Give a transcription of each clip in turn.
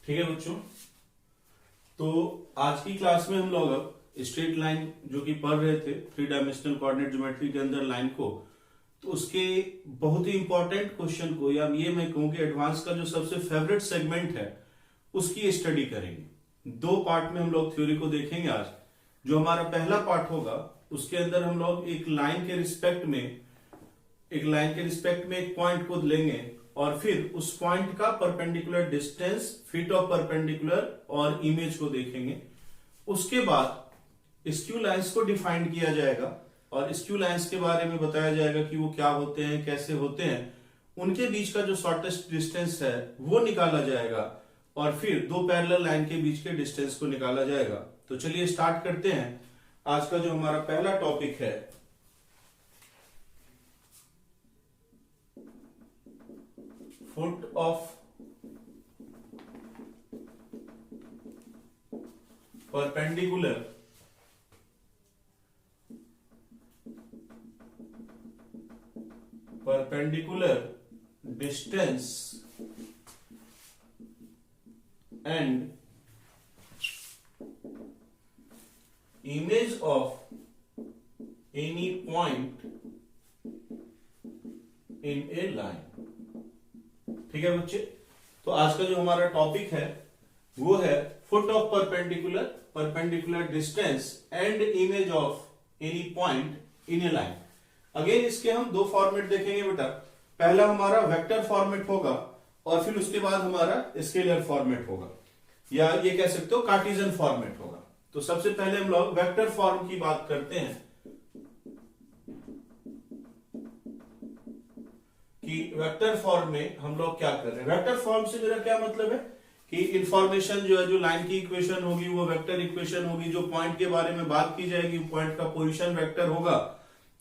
ठीक है बच्चों, तो आज की क्लास में हम लोग अब स्ट्रेट लाइन जो कि पढ़ रहे थे, 3 डायमेंशनल कोऑर्डिनेट ज्योमेट्री के अंदर लाइन को, तो उसके बहुत ही इंपॉर्टेंट क्वेश्चन को, या ये मैं कहूँ कि एडवांस का जो सबसे फेवरेट सेगमेंट है उसकी स्टडी करेंगे। 2 पार्ट में हम लोग थ्योरी को देखेंगे। आज जो हमारा पहला पार्ट होगा उसके अंदर हम लोग एक लाइन के रिस्पेक्ट में एक पॉइंट को लेंगे और फिर उस पॉइंट का perpendicular distance, feet of perpendicular और इमेज को देखेंगे। उसके बाद स्क्यू लाइंस को डिफाइन किया जाएगा और स्क्यू लाइंस के बारे में बताया जाएगा कि वो क्या होते हैं, कैसे होते हैं, उनके बीच का जो शॉर्टेस्ट डिस्टेंस है वो निकाला जाएगा और फिर 2 पैरेलल लाइन के बीच के डिस्टेंस को निकाला जाएगा। तो चलिए स्टार्ट करते हैं। आज का जो हमारा पहला टॉपिक है foot of perpendicular distance and image of any point in a line। ठीक है बच्चे, तो आज का जो हमारा टॉपिक है वो है foot of perpendicular distance and image of any point in A line. Again इसके हम 2 फॉर्मेट देखेंगे बेटा। पहला हमारा वेक्टर फॉर्मेट होगा और फिर उसके बाद हमारा स्केलर फॉर्मेट होगा, या ये कह सकते हो कार्टेशियन फॉर्मेट होगा। तो सबसे पहले हम लोग वेक्टर फॉर्म की बात करते हैं कि वेक्टर फॉर्म में हम लोग क्या कर रहे हैं। वेक्टर फॉर्म से मेरा क्या मतलब है कि इंफॉर्मेशन जो है, जो लाइन की इक्वेशन होगी वो वेक्टर इक्वेशन होगी। जो पॉइंट के बारे में बात की जाएगी पॉइंट का पोजीशन वेक्टर होगा,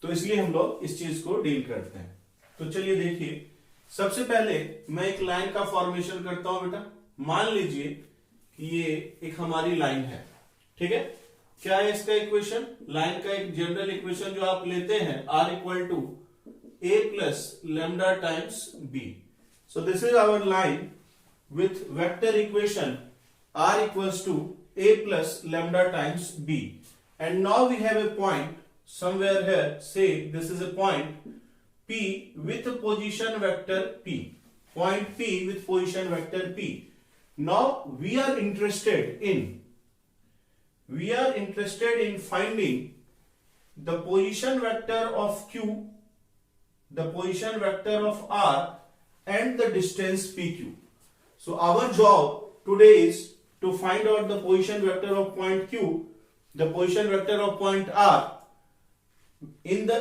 तो इसलिए हम लोग इस चीज को डील करते हैं। तो चलिए देखिए, सबसे पहले मैं एक लाइन का फॉर्मेशन करता हूं बेटा। मान लीजिए कि ये एक हमारी लाइन है, ठीक है। क्या है इसका इक्वेशन? लाइन का एक जनरल इक्वेशन जो आप लेते हैं, r equal to a plus lambda times b। So this is our line with vector equation r equals to a plus lambda times b, and now we have a point somewhere here, say this is a point p with position vector p, point p with position vector p. Now we are interested in finding the position vector of q, the position vector of r, and the distance pq. So our job today is to find out the position vector of point q, the position vector of point r in the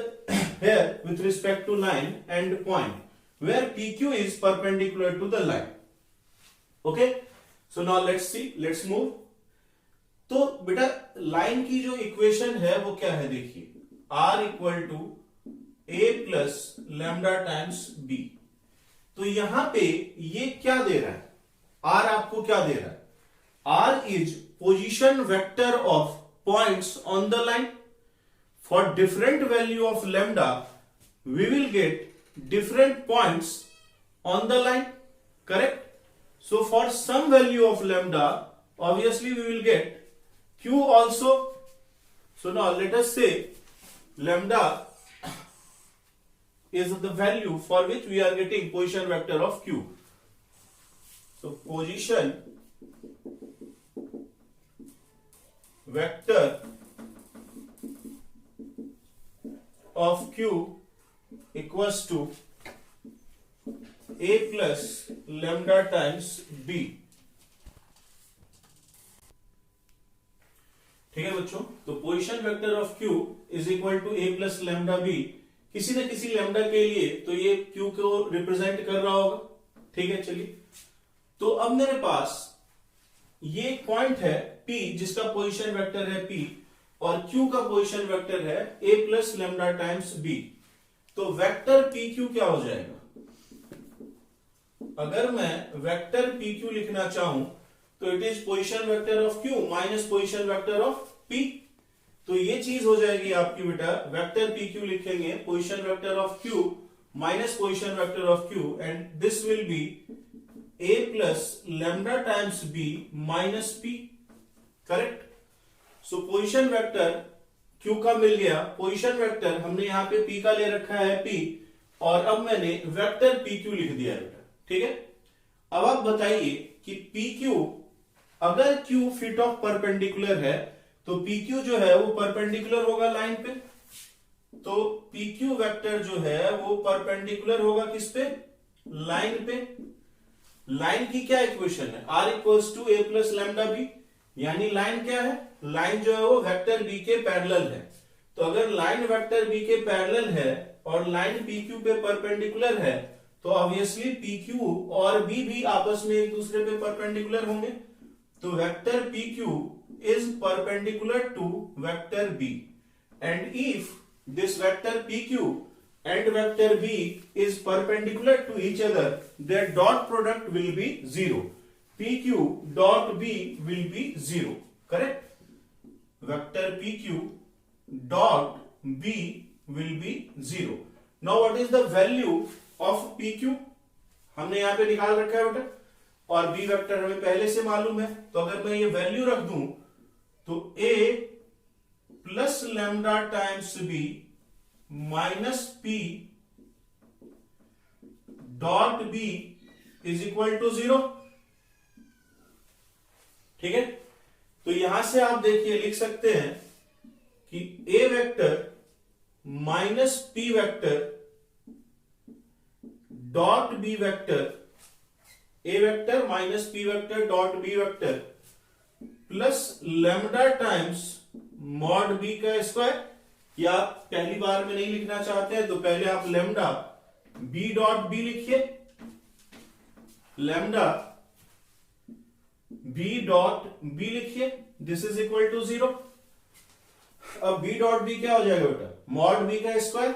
here with respect to line and point where pq is perpendicular to the line. Okay, so now let's see, let's move. तो बेटा line की जो equation है वो क्या है, देखिए, r equal to a plus lambda times b। तो यहां पे ये क्या दे रहा है, r आपको क्या दे रहा है? r is position vector of points on the line. For different value of lambda we will get different points on the line, correct. So for some value of lambda obviously we will get q also. So now let us say lambda is the value for which we are getting position vector of q. So position vector of q equals to a plus lambda times b. ठीक है बच्चों, तो position vector of Q is equal to a plus lambda b. किसी न किसी lambda के लिए तो ये Q को रिप्रेजेंट कर रहा होगा, ठीक है। चलिए, तो अब मेरे पास ये एक पॉइंट है P जिसका पोजीशन वेक्टर है P और Q का पोजीशन वेक्टर है a plus lambda times b। तो वेक्टर PQ क्या हो जाएगा? अगर मैं वेक्टर PQ लिखना चाहूं तो it is position vector of Q minus position vector of P। तो ये चीज हो जाएगी आपकी बेटा, वेक्टर PQ लिखेंगे position vector of Q minus position vector of q, and this will be a plus lambda times b minus p. Correct. So position vector q का मिल गया. पोजीशन वेक्टर हमने यहां पे p का ले रखा है p, और अब मैंने वेक्टर pq लिख दिया बेटा. ठीक है. अब आप बताइए कि pq, अगर q फिट ऑफ परपेंडिकुलर है तो pq जो है वो परपेंडिकुलर होगा लाइन पे. तो pq वेक्टर जो है वो परपेंडिकुलर होगा किस पे? लाइन पे. लाइन की क्या इक्वेशन है? r equals to a plus lambda b. यानी लाइन क्या है? लाइन जो है वो वेक्टर b के पैरेलल है. तो अगर लाइन वेक्टर b के पैरेलल है और लाइन pq पे परपेंडिकुलर है तो ऑब्वियसली pq और b भी आपस में एक दूसरे पे परपेंडिकुलर होंगे. तो vector pq is perpendicular to vector b, and if this vector pq and vector b is perpendicular to each other, their dot product will be 0. pq dot b will be 0. Correct? Vector pq dot b will be 0. Now what is the value of pq? हमने यहां पे निकाल रखा है बेटा, और b vector हमें पहले से मालूम है. तो अगर मैं ये वैल्यू रख दूं तो a plus lambda times b minus p dot b is equal to 0. ठीक है. तो यहां से आप देखिए लिख सकते हैं कि a vector minus p vector dot b vector, a vector minus p vector dot b vector plus lambda times mod b का स्क्वायर. या आप पहली बार में नहीं लिखना चाहते हैं तो पहले आप लैम्डा b डॉट b लिखिए. लैम्डा b डॉट b लिखिए. This is equal to 0. अब b डॉट b क्या हो जाएगा बेटा? मॉड b का स्क्वायर.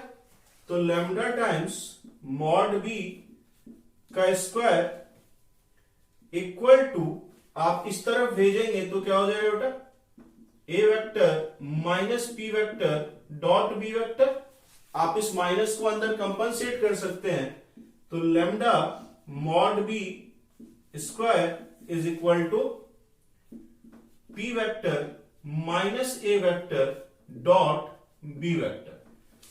तो लैम्डा टाइम्स मॉड b का स्क्वायर इक्वल टू, आप इस तरफ भेजेंगे तो क्या हो जाएगा बेटा? a vector minus p vector dot b vector. आप इस माइनस को अंदर कंपनसेट कर सकते हैं. तो lambda mod b square is equal to p vector minus a vector dot b vector.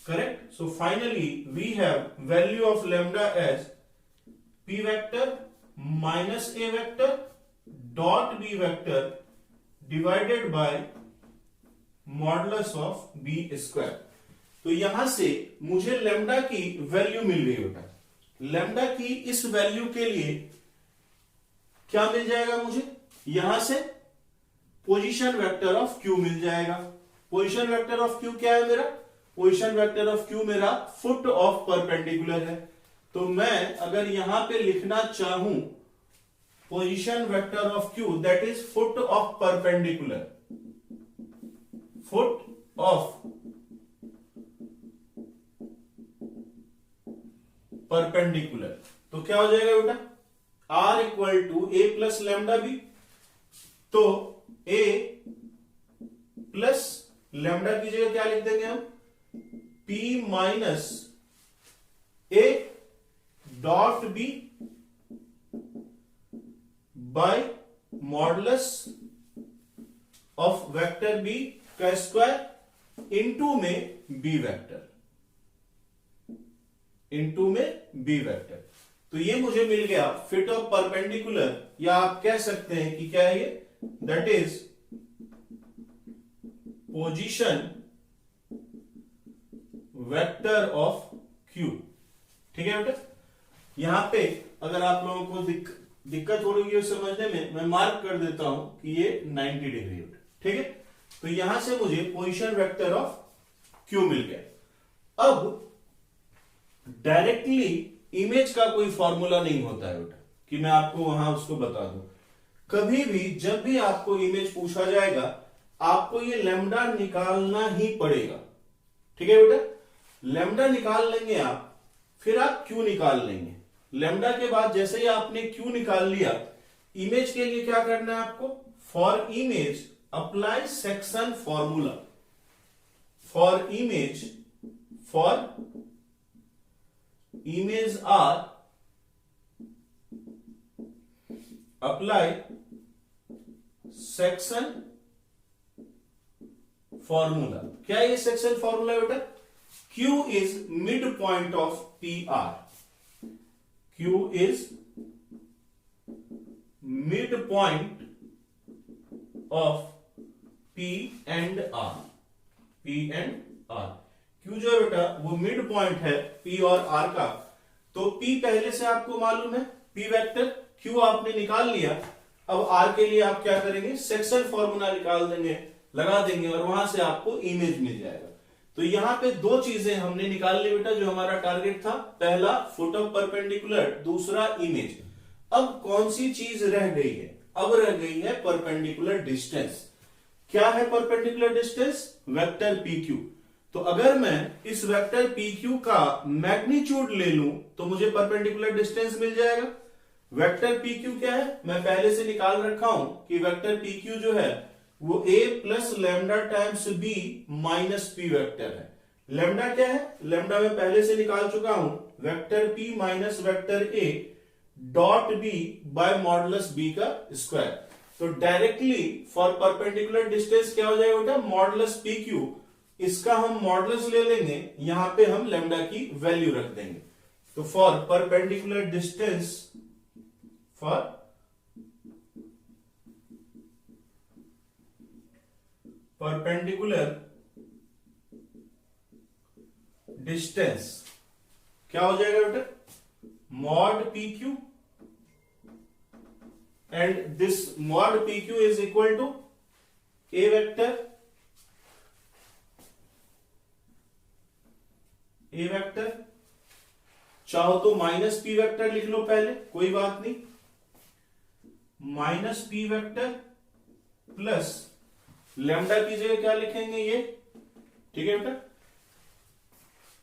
Correct. So finally we have value of lambda as p vector minus a vector dot b vector divided by modulus of b square. तो यहां से मुझे lambda की value मिल गई बेटा. Lambda की इस value के लिए क्या मिल जाएगा मुझे? यहां से पोजीशन वेक्टर ऑफ q मिल जाएगा. पोजीशन वेक्टर ऑफ q क्या है मेरा? पोजीशन वेक्टर ऑफ q मेरा फुट ऑफ परपेंडिकुलर है. तो मैं अगर यहां पे लिखना चाहूं position vector of q, that is foot of perpendicular. Foot of perpendicular. तो क्या हो जाएगा बेटा? r equal to a plus lambda b. तो a प्लस लैम्डा की जगह क्या लिख देंगे हम? p minus a dot b by modulus of vector b का स्क्वायर इनटू में b वेक्टर, इनटू में b वेक्टर. तो ये मुझे मिल गया फिट ऑफ परपेंडिकुलर, या आप कह सकते हैं कि क्या है ये? That is position vector of q. ठीक है बेटा. यहां पे अगर आप लोगों को दिक्कत हो रही है समझने में, मैं मार्क कर देता हूं कि ये 90 डिग्री है. ठीक है. तो यहां से मुझे पोजीशन वेक्टर ऑफ q मिल गया. अब डायरेक्टली इमेज का कोई फॉर्मूला नहीं होता है बेटा कि मैं आपको वहां उसको बता दूं. कभी भी जब भी आपको इमेज पूछा जाएगा आपको ये लैम्डा निकालना ही पड़ेगा. ठीक है बेटा. लैम्डा निकाल लेंगे आप, फिर आप q निकाल लेंगे. लैम्डा के बाद जैसे ही आपने q निकाल लिया, इमेज के लिए क्या करना है आपको? For image apply section formula. For image are apply section formula. क्या ये सेक्शन फॉर्मूला है बेटा? Q is mid point of P R. Q is mid point of P and R। P and R। Q जो है बेटा वो mid point है P और R का। तो P पहले से आपको मालूम है, P वेक्टर। Q आपने निकाल लिया। अब R के लिए आप क्या करेंगे? सेक्शन फॉर्मूला निकाल देंगे, लगा देंगे और वहां से आपको इमेज मिल जाएगा। तो यहां पे दो चीजें हमने निकाल ली बेटा, जो हमारा टारगेट था। पहला फुट ऑफ परपेंडिकुलर, दूसरा इमेज। अब कौन सी चीज रह गई है? अब रह गई है परपेंडिकुलर डिस्टेंस। क्या है परपेंडिकुलर डिस्टेंस? Vector PQ। तो अगर मैं इस वेक्टर PQ का मैग्नीट्यूड ले लूं तो मुझे परपेंडिकुलर डिस्टेंस मिल जाएगा। वेक्टर PQ क्या है? मैं पहले से निकाल रखा हूं कि वेक्टर PQ जो है वो a plus lambda times b minus p vector है। लैम्डा क्या है? लैम्डा मैं पहले से निकाल चुका हूं, vector p minus vector a dot b by modulus b का स्क्वायर। तो डायरेक्टली फॉर परपेंडिकुलर डिस्टेंस क्या हो जाएगा बेटा? Modulus PQ। इसका हम मॉडुलस ले लेंगे, यहां पे हम लैम्डा की वैल्यू रख देंगे। तो for perpendicular distance, for perpendicular distance क्या हो जाएगा बेटा? Mod PQ and this mod PQ is equal to A vector, A vector. चाहो तो माइनस P वेक्टर लिख लो पहले, कोई बात नहीं। Minus P vector plus lambda की जगह क्या लिखेंगे? ये ठीक है बेटा।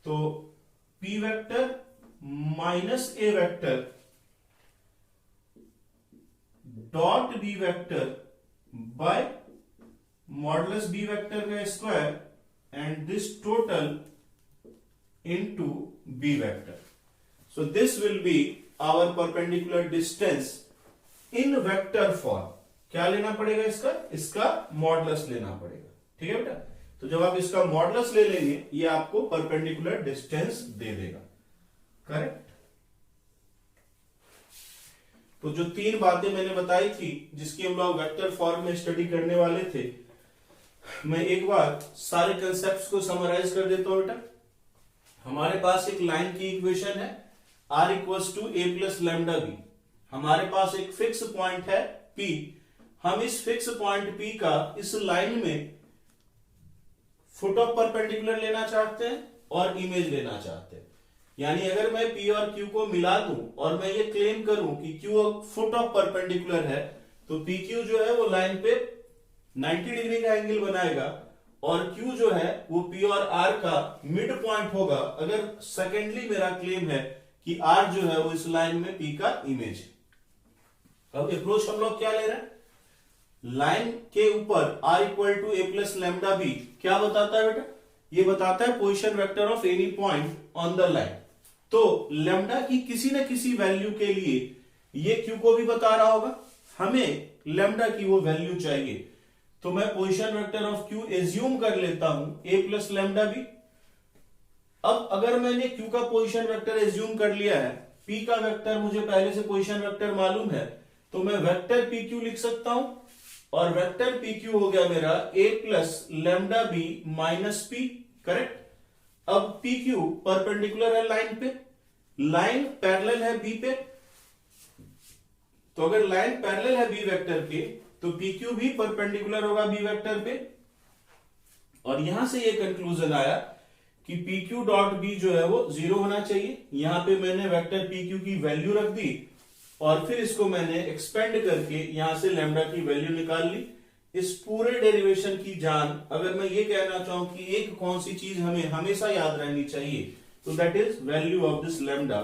तो P vector minus A vector dot B vector by modulus B vector का square and this total into B vector. So this will be our perpendicular distance in vector form. क्या लेना पड़ेगा? इसका मॉडुलस लेना पड़ेगा। ठीक है बेटा। तो जब आप इसका मॉडुलस ले लेंगे, ये आपको परपेंडिकुलर डिस्टेंस दे देगा। करेक्ट। तो जो तीन बातें मैंने बताई थी जिसकी हम लोग वेक्टर फॉर्म में स्टडी करने वाले थे, मैं एक बार सारे कंसेप्ट्स को समराइज कर देता हूं बेटा। हमारे पास एक लाइन की इक्वेशन है R equals to A plus lambda b. हमारे पास एक फिक्स पॉइंट है P। हम इस फिक्स पॉइंट P का इस लाइन में फुट ऑफ परपेंडिकुलर लेना चाहते हैं और इमेज लेना चाहते हैं। यानी अगर मैं P और Q को मिला दूं और मैं ये क्लेम करूं कि Q फुट ऑफ परपेंडिकुलर है, तो PQ जो है वो लाइन पे 90 डिग्री का एंगल बनाएगा और Q जो है वो P और R का मिड पॉइंट होगा। अगर सेकेंडली मेरा क्लेम है कि R जो है वो इस लाइन में P का इमेज है। अब अप्रोच हम लोग क्या ले रहे हैं? लाइन के ऊपर R equal to A plus lambda b क्या बताता है बेटा? ये बताता है position vector of any point on the line. तो लैम्डा की किसी न किसी वैल्यू के लिए ये Q को भी बता रहा होगा। हमें लैम्डा की वो वैल्यू चाहिए, तो मैं position vector of Q assume कर लेता हूं A प्लस लैम्डा बी। अब अगर मैंने Q का पोजीशन वेक्टर एज्यूम कर लिया है, P का वेक्टर मुझे पहले से पोजीशन वेक्टर मालूम है, तो मैं वेक्टर PQ लिख सकता हूं और वेक्टर PQ हो गया मेरा A plus lambda b minus P। Correct. अब PQ परपेंडिकुलर है लाइन पे, लाइन पैरेलल है B पे। तो अगर लाइन पैरेलल है B वेक्टर के, तो PQ भी परपेंडिकुलर होगा B वेक्टर पे। और यहां से ये कंक्लूजन आया कि PQ डॉट B जो है वो 0 होना चाहिए। यहां पे मैंने वेक्टर PQ की वैल्यू रख दी और फिर इसको मैंने एक्सपेंड करके यहां से लैम्डा की वैल्यू निकाल ली। इस पूरे डेरिवेशन की जान अगर मैं ये कहना चाहूं कि एक कौन सी चीज हमें हमेशा याद रहनी चाहिए, तो that is value of this lambda.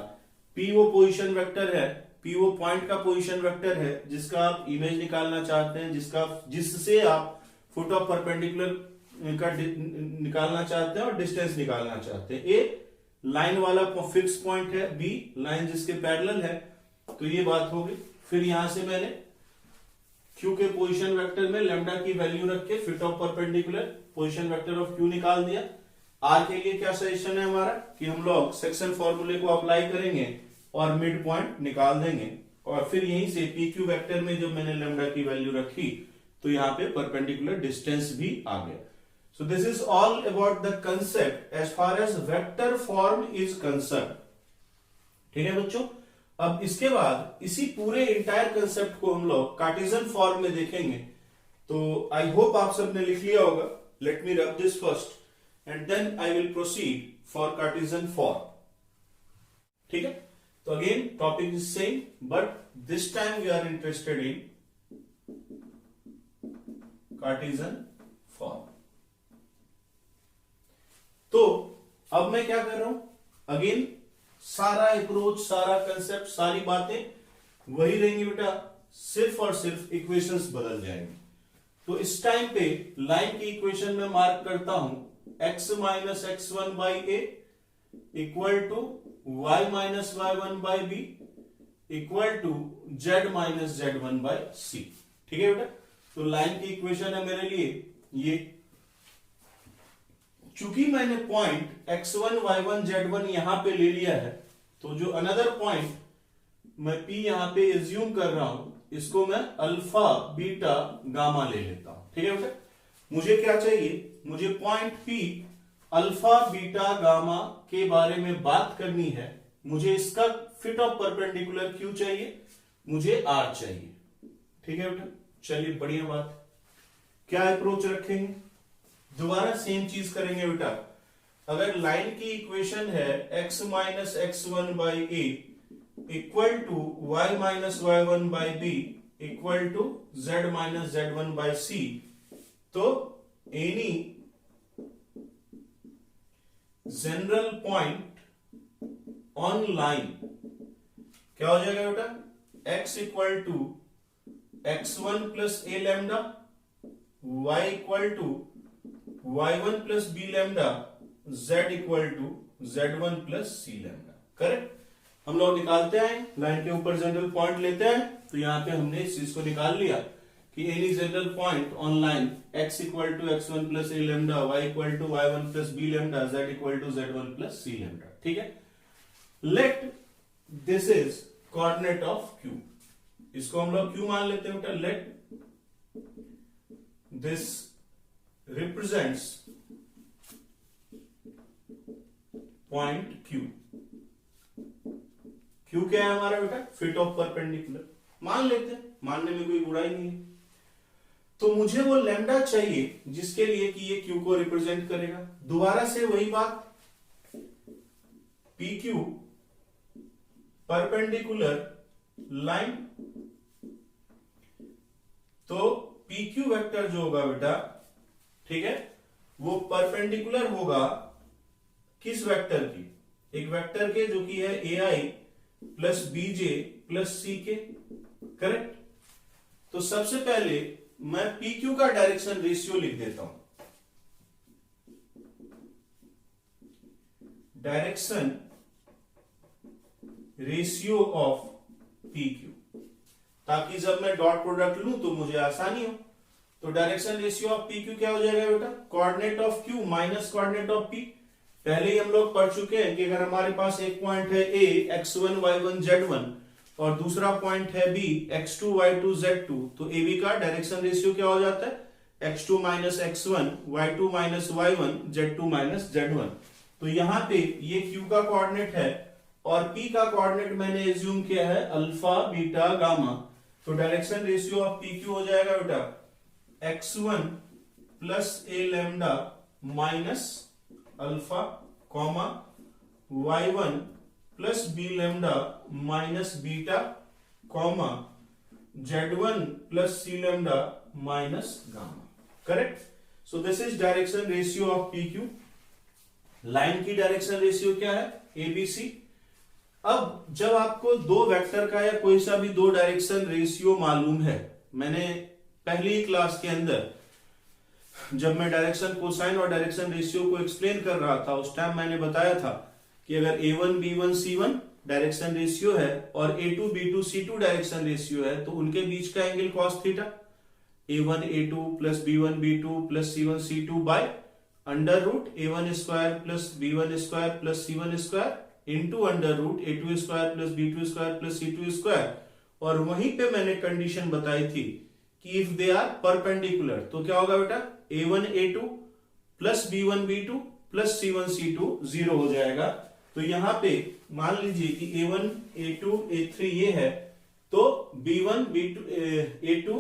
P वो पोजीशन वेक्टर है, P वो पॉइंट का पोजीशन वेक्टर है जिसका आप इमेज निकालना चाहते हैं, जिससे आप फुट ऑफ परपेंडिकुलर का निकालना चाहते हैं और डिस्टेंस निकालना चाहते हैं। A लाइन वाला फिक्स पॉइंट है, B लाइन जिसके पैरेलल है। तो ये बात हो गई। फिर यहां से मैंने क्यू के पोजीशन वेक्टर में लैम्डा की वैल्यू रख के fit of perpendicular position vector of Q निकाल दिया। आर के लिए क्या सजेशन है हमारा कि हम लोग सेक्शन फॉर्मूले को अप्लाई करेंगे और मिड पॉइंट निकाल देंगे, और फिर यहीं से पी क्यू वेक्टर में जब मैंने लैम्डा की वैल्यू रखी तो यहाँ पे परपेंडिकुलर डिस्टेंस भी आ गया। So this is all about the concept as far as vector form is concern. ठीक है बच्चों, अब इसके बाद इसी पूरे इंटायर कंसेप्ट को हम लोग कार्टेशियन फॉर्म में देखेंगे। तो आई होप आप सबने लिख लिया होगा। Let me rub this first and then I will proceed for Cartesian form. ठीक है, तो again topic is same but this time we are interested in Cartesian form. तो अब मैं क्या कर रहा हूं, अगेन सारा अप्रोच, सारा कंसेप्ट, सारी बातें वही रहेंगी बेटा, सिर्फ और सिर्फ इक्वेशंस बदल जाएंगे। तो इस टाइम पे लाइन की इक्वेशन में मार्क करता हूं x minus x one by a equal to y minus y one by b equal to z minus z one by c. ठीक है बेटा, तो लाइन की इक्वेशन है मेरे लिए ये। चूंकि मैंने पॉइंट x1 y1 z1 यहां पे ले लिया है, तो जो अनदर पॉइंट मैं p यहां पे एज्यूम कर रहा हूं, इसको मैं अल्फा बीटा गामा ले लेता हूं। ठीक है बेटा, मुझे क्या चाहिए, मुझे point p alpha beta gamma के बारे में बात करनी है। मुझे इसका फिट ऑफ परपेंडिकुलर q चाहिए, मुझे r चाहिए। ठीक है बेटा, चलिए बढ़िया बात। क्या अप्रोच रखेंगे, दोबारा सेम चीज करेंगे बेटा। अगर लाइन की इक्वेशन है x minus x one by a equal to y minus y one by b equal to z minus z one by c, तो any general point on line क्या हो जाएगा बेटा, x equal to x one plus a lambda, y equal to y1 plus b lambda, z equal to z1 plus c lambda. Correct, हम लोग निकालते हैं, line के ऊपर जनरल पॉइंट लेते हैं। तो यहां पे हमने इस चीज को निकाल लिया कि any general point on line x equal to x one plus a lambda, y equal to y1 plus b lambda, z equal to z1 plus c lambda. ठीक है, let this is coordinate of q, इसको हम लोग q मान लेते हैं बेटा। Let this represents point Q। Q क्या है हमारा बेटा, फिट ऑफ परपेंडिकुलर मान लेते हैं, मानने में कोई बुराई नहीं है। तो मुझे वो लैम्डा चाहिए जिसके लिए कि ये Q को रिप्रेजेंट करेगा। दोबारा से वही बात, PQ परपेंडिकुलर लाइन, तो PQ वेक्टर जो होगा बेटा, ठीक है, वो परपेंडिकुलर होगा किस वेक्टर की, एक वेक्टर के जो कि है AI plus BJ plus CK। Correct, तो सबसे पहले मैं PQ का डायरेक्शन रेशियो लिख देता हूं, डायरेक्शन रेशियो ऑफ PQ, ताकि जब मैं डॉट प्रोडक्ट लूं तो मुझे आसानी हो। तो डायरेक्शन रेशियो ऑफ PQ क्या हो जाएगा बेटा, coordinate of Q minus coordinate of P। पहले ही हम लोग पढ़ चुके हैं कि अगर हमारे पास एक पॉइंट है A x1 y1 z1 और दूसरा पॉइंट है B x2 y2 z2, तो AB का डायरेक्शन रेशियो क्या हो जाता है, x2 minus x1 y2 minus y1 z2 minus z1। तो यहाँ पे ये Q का कोऑर्डिनेट है और P का कोऑर्डिनेट मैंने एज्यूम किया है अल्फा बीटा गामा। तो डायरेक्शन रेशियो ऑफ PQ हो जाएगा बेटा x1 plus a lambda minus alpha comma y1 plus b lambda minus beta comma z1 plus c lambda minus gamma. Correct, so this is direction ratio of PQ। लाइन की direction ratio क्या है, ABC। अब जब आपको दो vector का या कोई सा भी दो डायरेक्शन रेशियो मालूम है, मैंने पहली क्लास के अंदर जब मैं डायरेक्शन कोसाइन और डायरेक्शन रेशियो को एक्सप्लेन कर रहा था, उस टाइम मैंने बताया था कि अगर A1 B1 C1 direction ratio है और A2 B2 C2 direction ratio है, तो उनके बीच का एंगल cos थीटा। a1 a2 plus b1 b2 plus c1 c2 by under root a1 square plus b1 square plus c1 square into under root a2 square plus b2 square plus c2 square. और वहीं पे मैंने condition बताई थी कि if they are perpendicular तो क्या होगा बेटा, a1 a2 plus b1 b2 plus c1 c2 0 हो जाएगा। तो यहां पे मान लीजिए कि a1 a2 a3 ये है, तो b1 b2 a2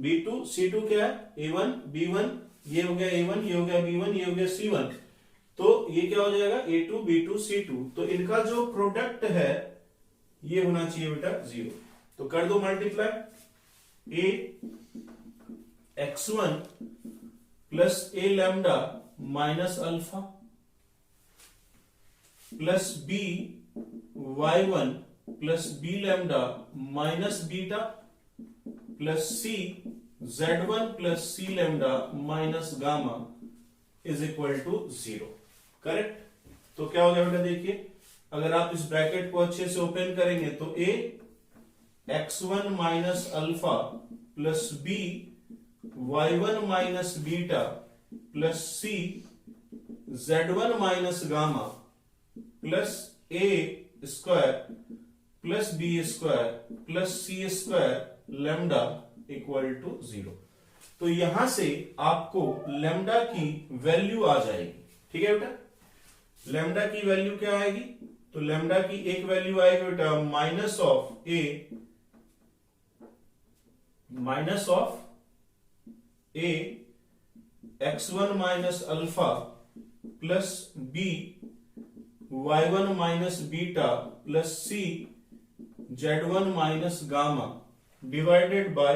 b2 c2 क्या है, a1 b1 ये हो गया a1, ये हो गया b1, ये हो गया c1, तो ये क्या हो जाएगा a2 b2 c2। तो इनका जो प्रोडक्ट है ये होना चाहिए बेटा 0। तो कर दो multiply, a x1 plus a lambda minus alpha plus b y1 plus b lambda minus beta plus c z1 plus c lambda minus gamma is equal to 0। Correct. तो क्या हो गया बेटा, देखिए अगर आप इस ब्रैकेट को अच्छे से ओपन करेंगे तो a x1 minus alpha plus b y1 minus beta plus c z1 minus gamma plus a square plus b square plus c square lambda equal to 0। तो यहां से आपको लैम्डा की वैल्यू आ जाएगी। ठीक है बेटा, लैम्डा की वैल्यू क्या आएगी, तो लैम्डा की एक वैल्यू आएगी बेटा minus of a x1 minus alpha plus b y1 minus beta plus c z1 minus gamma divided by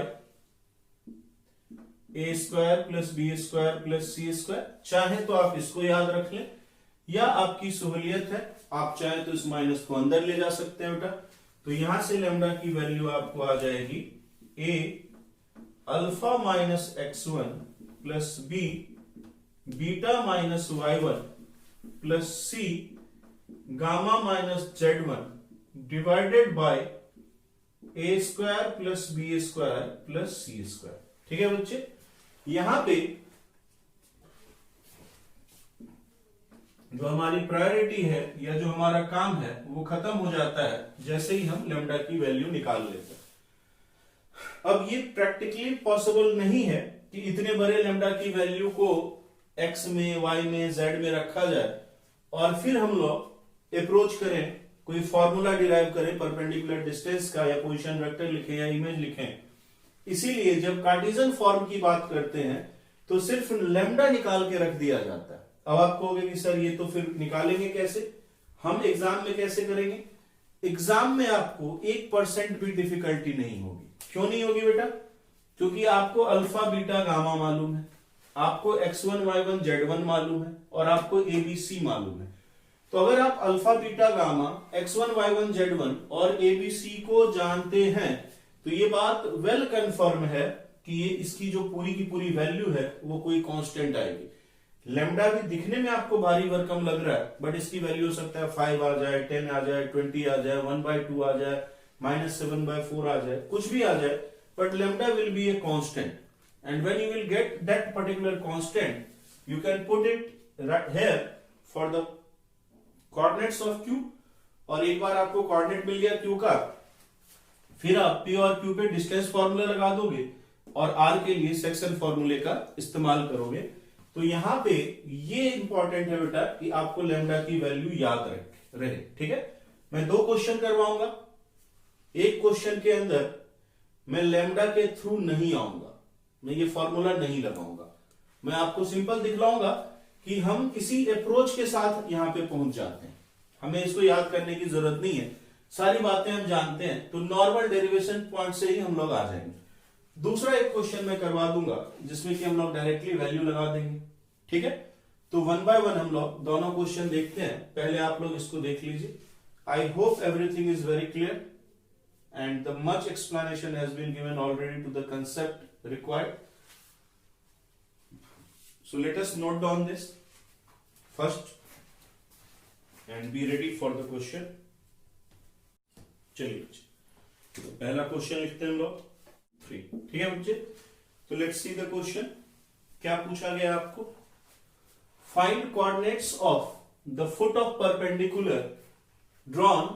a square plus B square plus C square. चाहे तो आप इसको याद रख लें या आपकी सहूलियत है, आप चाहे तो इस माइनस को अंदर ले जा सकते हैं बेटा। तो यहां से लैम्डा की वैल्यू आपको आ जाएगी a alpha minus x1 plus b beta minus y1 plus c gamma minus z1 divided by a square plus B square plus C square. ठीक है बच्चे, यहां पे जो हमारी प्रायोरिटी है या जो हमारा काम है वो खत्म हो जाता है जैसे ही हम लैम्डा की वैल्यू निकाल लेते हैं। अब ये प्रैक्टिकली पॉसिबल नहीं है कि इतने बड़े लैम्डा की वैल्यू को x में y में z में रखा जाए और फिर हम लोग अप्रोच करें, कोई फॉर्मूला डिराइव करें परपेंडिकुलर डिस्टेंस का, या पोजीशन वेक्टर लिखें या इमेज लिखें। इसीलिए जब कार्टेशियन फॉर्म की बात करते हैं तो सिर्फ लैम्डा निकाल के रख दिया जाता है। अब आप कहोगे कि सर ये तो फिर निकालेंगे कैसे, हम एग्जाम में कैसे करेंगे। एग्जाम में आपको 1% भी डिफिकल्टी नहीं होगी। क्यों नहीं होगी बेटा, क्योंकि आपको अल्फा बीटा गामा मालूम है, आपको x1 y1 z1 मालूम है और आपको abc मालूम है। तो अगर आप alpha beta gamma x1 y1 z1 और abc को जानते हैं तो ये बात वेल कन्फर्म है कि ये इसकी जो पूरी की पूरी वैल्यू है वो कोई कांस्टेंट आएगी। लैम्डा भी दिखने में आपको भारी भरकम लग रहा है, बट इसकी वैल्यू हो सकता है 5 आ जाए, 10 आ जाए, 20 आ जाए, 1/2 आ जाए, -7/4 आ जाए, कुछ भी आ जाए, but lambda will be a constant, and when you will get that particular constant you can put it right here for the coordinates of q। और एक बार आपको कोऑर्डिनेट मिल गया q का, फिर आप p और q पे डिस्टेंस फॉर्मूला लगा दोगे और r के लिए सेक्शन फॉर्मूले का इस्तेमाल करोगे। तो यहां पे ये इंपॉर्टेंट है बेटा कि आपको लैम्डा की वैल्यू याद रहे। ठीक है, मैं 2 क्वेश्चन करवाऊंगा। एक क्वेश्चन के अंदर मैं लैम्डा के थ्रू नहीं आऊंगा, मैं ये फॉर्मूला नहीं लगाऊंगा, मैं आपको सिंपल दिखलाऊंगा कि हम किसी अप्रोच के साथ यहां पे पहुंच जाते हैं। हमें इसको याद करने की जरूरत नहीं है, सारी बातें हम जानते हैं, तो नॉर्मल डेरिवेशन पॉइंट से ही हम लोग आ जाएंगे। दूसरा एक क्वेश्चन मैं करवा दूंगा जिसमें कि हम लोग डायरेक्टली वैल्यू लगा देंगे। ठीक है, तो 1 बाय 1 हम लोग दोनों क्वेश्चन देखते हैं। पहले आप लोग इसको देख लीजिए। I hope everything is very clear and the much explanation has been given already to the concept required. So let us note down this first and be ready for the question. चलिए तो पहला question लिखते हैं हम लोग 3। ठीक है बच्चे, तो लेट्स सी द क्वेश्चन। क्या पूछा गया आपको? Find coordinates of the foot of perpendicular drawn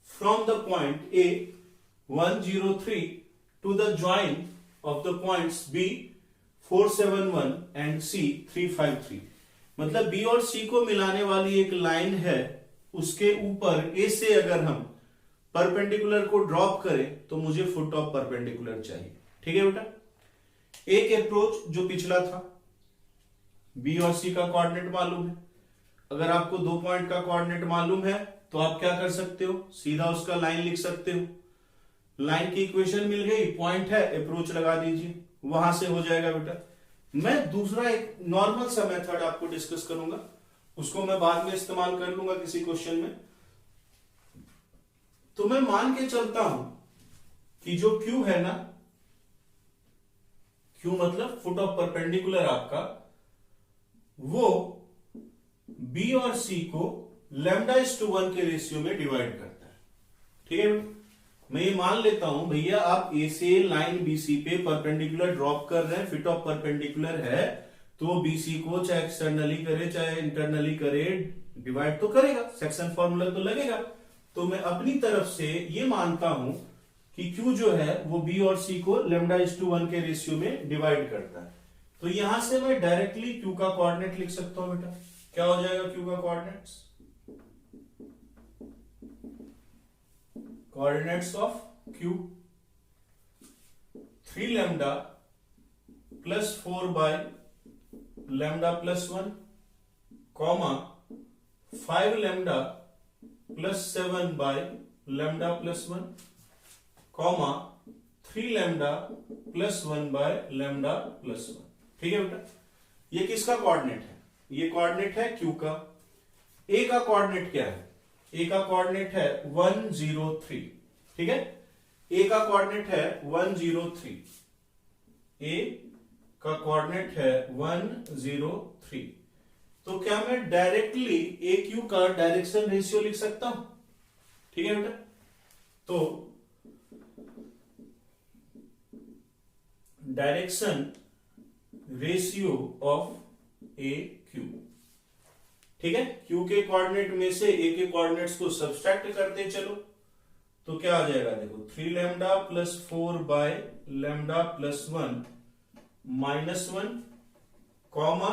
from the point A 103 to the join of the points B 471 and C 353। मतलब B और C को मिलाने वाली एक लाइन है, उसके ऊपर A से अगर हम परपेंडिकुलर को ड्रॉप करें तो मुझे फुट ऑफ परपेंडिकुलर चाहिए। ठीक है बेटा, एक अप्रोच जो पिछला था, B और C का कोऑर्डिनेट मालूम है। अगर आपको दो पॉइंट का कोऑर्डिनेट मालूम है तो आप क्या कर सकते हो, सीधा उसका लाइन लिख सकते हो। लाइन की इक्वेशन मिल गई, पॉइंट है, अप्रोच लगा दीजिए, वहां से हो जाएगा बेटा। मैं दूसरा एक नॉर्मल सा मेथड आपको डिस्कस करूंगा, उसको मैं बाद में इस्तेमाल कर लूंगा किसी क्वेश्चन में। तो मैं मान के चलता हूं कि जो Q है ना, Q मतलब फुट ऑफ परपेंडिकुलर आपका, वो B और C को λ/1 के रेशियो में डिवाइड करता है। ठीक है बेटा, मैं ये मान लेता हूं भैया आप ए से लाइन BC पे परपेंडिकुलर ड्रॉप कर रहे हैं, फिट ऑफ परपेंडिकुलर है, तो BC को चाहे एक्सटर्नली करे चाहे इंटरनली करे डिवाइड तो करेगा, सेक्शन फॉर्मूला तो लगेगा। तो मैं अपनी तरफ से ये मानता हूं कि Q जो है वो B और C को λ/1 के रेशियो में डिवाइड करता है। तो यहां से मैं डायरेक्टली Q का कोऑर्डिनेट लिख सकता हूं बेटा। क्या हो जाएगा Q का coordinates? Coordinates of Q 3 lambda plus 4 bye lambda plus 1 comma 5 lambda plus 7 bye lambda plus 1 comma 3 lambda plus 1 bye lambda plus 1। ठीक है बेटा, ये किसका कोऑर्डिनेट है? ये कोऑर्डिनेट है Q का। A का कोऑर्डिनेट क्या है? A का कोऑर्डिनेट है 103। ठीक है, A का कोऑर्डिनेट है 103। A का कोऑर्डिनेट है 103। तो क्या मैं डायरेक्टली AQ का डायरेक्शन रेशियो लिख सकता हूं? ठीक है बेटा, तो डायरेक्शन रेशियो ऑफ AQ। ठीक है, Q के कोऑर्डिनेट में से A के कोऑर्डिनेट्स को सब्सट्रैक्ट करते चलो, तो क्या आ जाएगा देखो, 3 lambda plus 4 bye lambda plus 1 minus 1 comma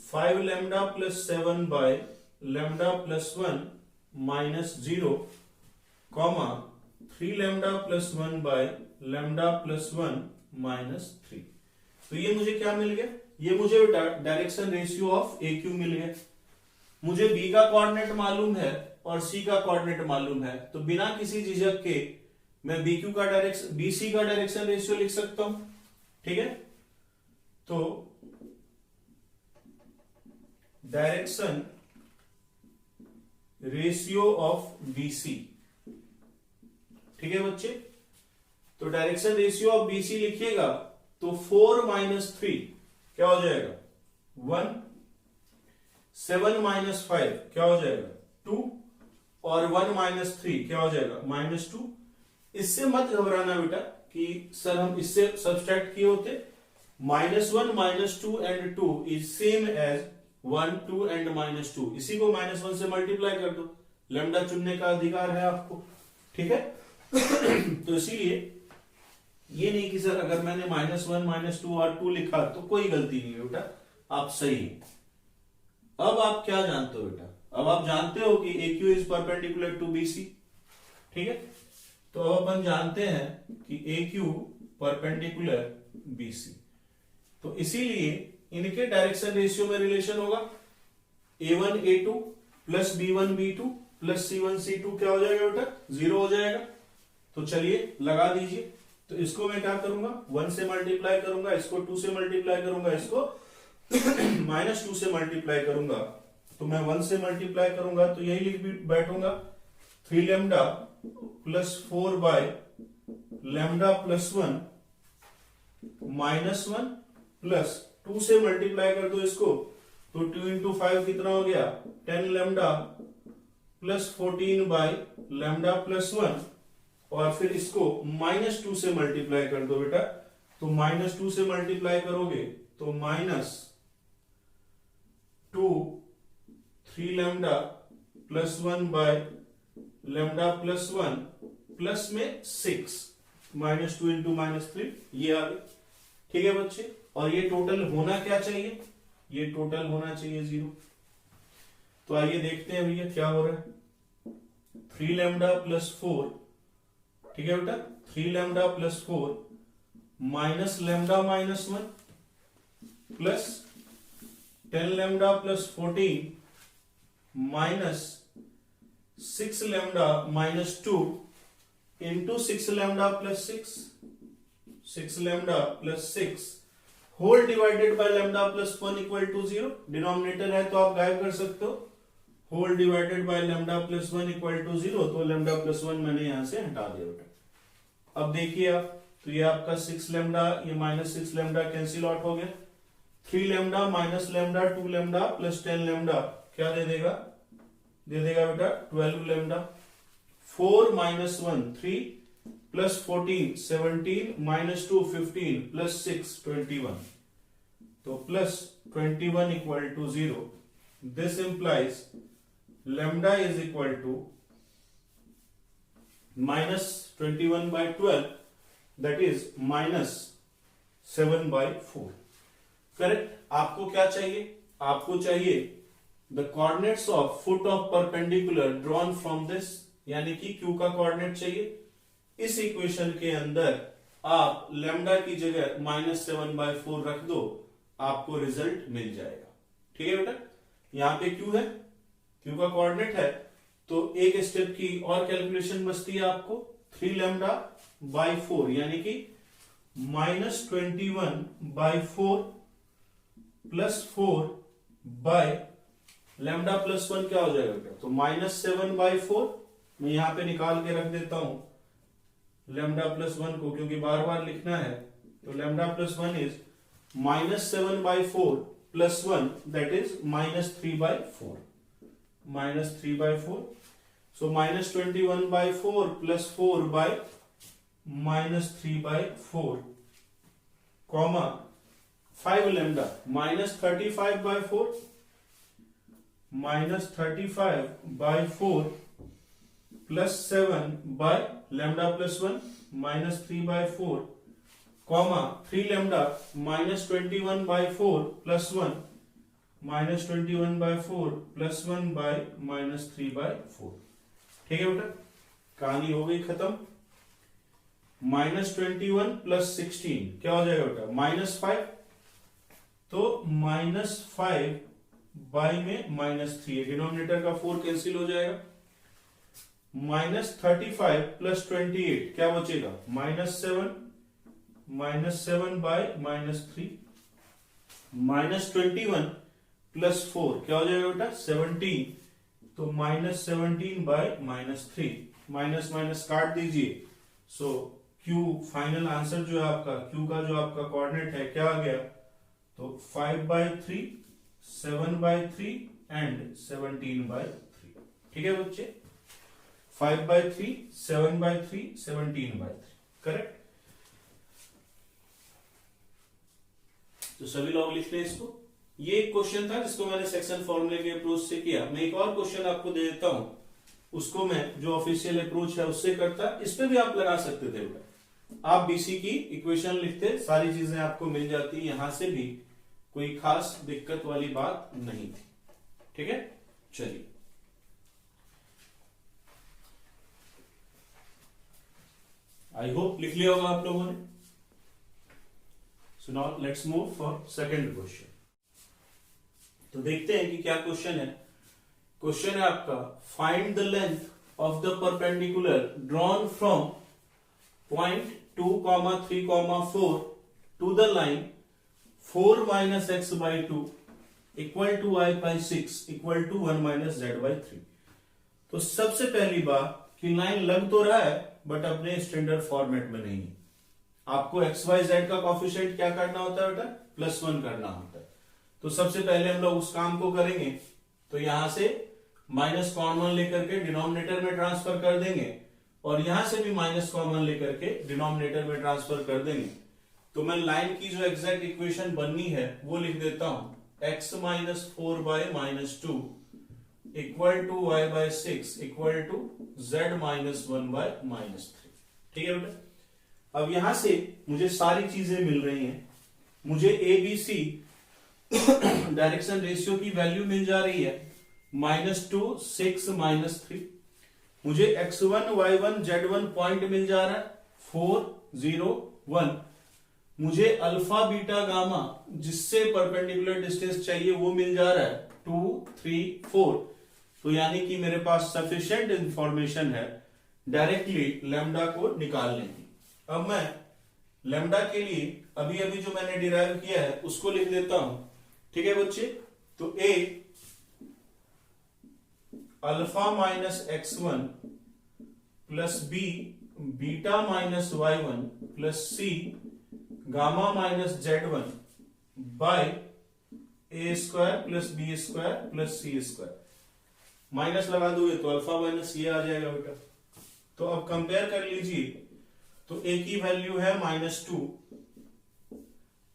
5 lambda plus 7 bye lambda plus 1 minus 0 comma 3 lambda plus 1 bye lambda plus 1 minus 3। तो ये मुझे क्या मिल गया? ये मुझे डायरेक्शन रेशियो ऑफ AQ मिल गया। मुझे B का कोऑर्डिनेट मालूम है और C का कोऑर्डिनेट मालूम है, तो बिना किसी झिझक के मैं BC का डायरेक्शन रेशियो लिख सकता हूं। ठीक है, तो डायरेक्शन रेशियो ऑफ BC। ठीक है बच्चे, तो डायरेक्शन रेशियो ऑफ BC लिखिएगा तो 4 माइनस 3 क्या हो जाएगा 1, 7 माइनस 5 क्या हो जाएगा 2 और 1 माइनस 3 क्या हो जाएगा -2। इससे मत घबराना बेटा कि सर हम इससे सब्सट्रैक्ट किए होते। -1 -2 and 2 is same as 1 2 and -2। इसी को -1 से मल्टीप्लाई कर दो, लैम्डा चुनने का अधिकार है आपको। ठीक है तो इसीलिए ये नहीं कि सर अगर मैंने -1 -2 और 2 लिखा तो कोई गलती नहीं है बेटा, आप सही हैं। अब आप क्या जानते हो बेटा? अब आप जानते हो कि AQ is perpendicular to BC। ठीक है, तो अब अपन जानते हैं कि AQ परपेंडिकुलर BC, तो इसीलिए इनके डायरेक्शन रेशियो में रिलेशन होगा A1 A2 plus B1 B2 plus C1 C2 क्या हो जाएगा बेटा 0 हो जाएगा। तो चलिए लगा दीजिए, तो इसको मैं क्या करूंगा 1 से मल्टीप्लाई करूंगा, इसको 2 से मल्टीप्लाई करूंगा, इसको -2 से मल्टीप्लाई करूंगा, तो मैं 1 से मल्टीप्लाई करूंगा तो यही लिख बैठूंगा 3 lambda plus 4 bye lambda plus 1 -1 plus 2 से मल्टीप्लाई कर दो इसको, तो 2 इंटू 5 कितना हो गया 10 lambda plus 14 bye lambda plus 1 और फिर इसको -2 से मल्टीप्लाई कर दो बेटा, तो -2 से मल्टीप्लाई करोगे तो -2 3 lambda plus 1 bye lambda plus 1 plus में 6 -2 इंटू -3 ये आ गई। ठीक है बच्चे, और ये टोटल होना क्या चाहिए, ये टोटल होना चाहिए 0। तो आइए देखते हैं भैया क्या हो रहा है। 3 लैम्डा प्लस 4, ठीक है बेटा, 3 lambda plus 4 minus lambda minus 1 plus 10 lambda plus 14 minus 6 lambda minus 2 into 6 lambda plus 6, 6 lambda plus 6 whole divided by lambda plus 1 equal to 0। Denominator है तो आप गायब कर सकते हो। Whole divided by lambda plus 1 equal to 0, तो lambda plus 1 मैंने यहां से हटा दिया बेटा। अब देखिए आप, तो ये आपका 6 लैम्डा, ये माइनस 6 लैम्डा कैंसिल आउट हो गया। 3 lambda minus lambda 2 lambda plus 10 lambda क्या दे देगा, दे देगा बेटा 12 lambda. 4 minus 1 3 plus 14 17 minus 2 15 plus 6 21, तो plus 21 equal to 0। This implies lambda is equal to minus 21 by 12, that is minus 7 by 4। Correct. आपको क्या चाहिए, आपको चाहिए the coordinates of foot of perpendicular drawn from this, यानी कि Q का coordinate चाहिए। इस इक्वेशन के अंदर आप लैम्डा की जगह -7/4 रख दो, आपको रिजल्ट मिल जाएगा। ठीक है बेटा, यहां पे Q है, Q का कोऑर्डिनेट है, तो एक स्टेप की और कैलकुलेशन बचती है आपको। 3 लैम्डा बाई 4 यानी कि -21/4 प्लस 4 बाय लैम्डा प्लस 1 क्या हो जाएगा बेटा, तो -7/4 मैं यहां पे निकाल के रख देता हूं लैम्डा प्लस 1 को, क्योंकि बार बार लिखना है। तो lambda plus 1 is -7/4 plus 1, that is -3/4, -3/4। So -21/4 plus 4 by -3/4, comma 5 lambda -35/4, -35/4 plus 7 by lambda plus 1 -3/4, comma 3 lambda -21/4 plus 1 -21/4 plus 1 by -3/4। ठीक है बेटा, कहानी हो गई खत्म। -21 प्लस 16 क्या हो जाएगा बेटा, -5, तो -5 बाई में -3 है, डिनोमिनेटर का 4 कैंसिल हो जाएगा। -35 प्लस 28 क्या बचेगा, -7 बाई -3, -21 प्लस 4 क्या हो जाएगा बेटा, 17, तो -17 बाय -3, माइनस माइनस काट दीजिए। सो Q फाइनल आंसर जो है आपका, Q का जो आपका कोऑर्डिनेट है क्या आ गया, तो 5/3, 7/3 एंड 17/3। ठीक है बच्चे, 5/3, 7/3, 17/3, करेक्ट। तो सभी लोग लिख लें इसको। ये एक क्वेश्चन था जिसको मैंने सेक्शन फॉर्मूले के अप्रोच से किया। मैं एक और क्वेश्चन आपको दे देता हूं, उसको मैं जो ऑफिशियल अप्रोच है उससे करता। इस पे भी आप लगा सकते थे बेटा, आप बीसी की इक्वेशन लिखते, सारी चीजें आपको मिल जाती, यहां से भी कोई खास दिक्कत वाली बात नहीं थी। ठीक है, चलिए आई होप लिख लिया होगा आप लोगों ने। So now let's move for second question. तो देखते हैं कि क्या क्वेश्चन है। क्वेश्चन है आपका, find the length of the perpendicular drawn from point 2, 3, 4 to the line 4 - x/2 equal to i/6 equal to 1 - z/3। तो सबसे पहली बात कि लाइन लग तो रहा है बट अपने स्टैंडर्ड फॉर्मेट में नहीं। आपको xy/z का कोफिशिएंट क्या करना होता है बेटा, +1 करना होता है। तो सबसे पहले हम लोग उस काम को करेंगे, तो यहां से माइनस कॉमन लेकर के डिनोमिनेटर में ट्रांसफर कर देंगे, और यहां से भी माइनस कॉमन लेकर के डिनोमिनेटर में ट्रांसफर कर देंगे। तो मैं लाइन की जो एग्जैक्ट इक्वेशन बननी है वो लिख देता हूं, x minus 4 by minus 2 equal to y by 6 equal to z minus 1 by minus 3। ठीक है बेटा, अब यहां से मुझे सारी चीजें मिल रही हैं। मुझे A B C direction ratio की वैल्यू मिल जा रही है, -2 6 -3। मुझे x1 y1 z1 पॉइंट मिल जा रहा है 4 0 1। मुझे अल्फा बीटा गामा जिससे परपेंडिकुलर डिस्टेंस चाहिए वो मिल जा रहा है 2 3 4। तो यानी कि मेरे पास सफिशिएंट इंफॉर्मेशन है डायरेक्टली लैम्डा को निकालने की। अब मैं लैम्डा के लिए अभी अभी जो मैंने डिराइव किया है उसको लिख देता हूं। ठीक है बच्चे, तो a alpha minus x1 plus b beta minus y1 plus c gamma minus z1 by a square plus B square plus C square. Minus लगा दोगे तो अल्फा माइनस ये आ जाएगा बेटा। तो अब कंपेयर कर लीजिए, तो a की वैल्यू है -2,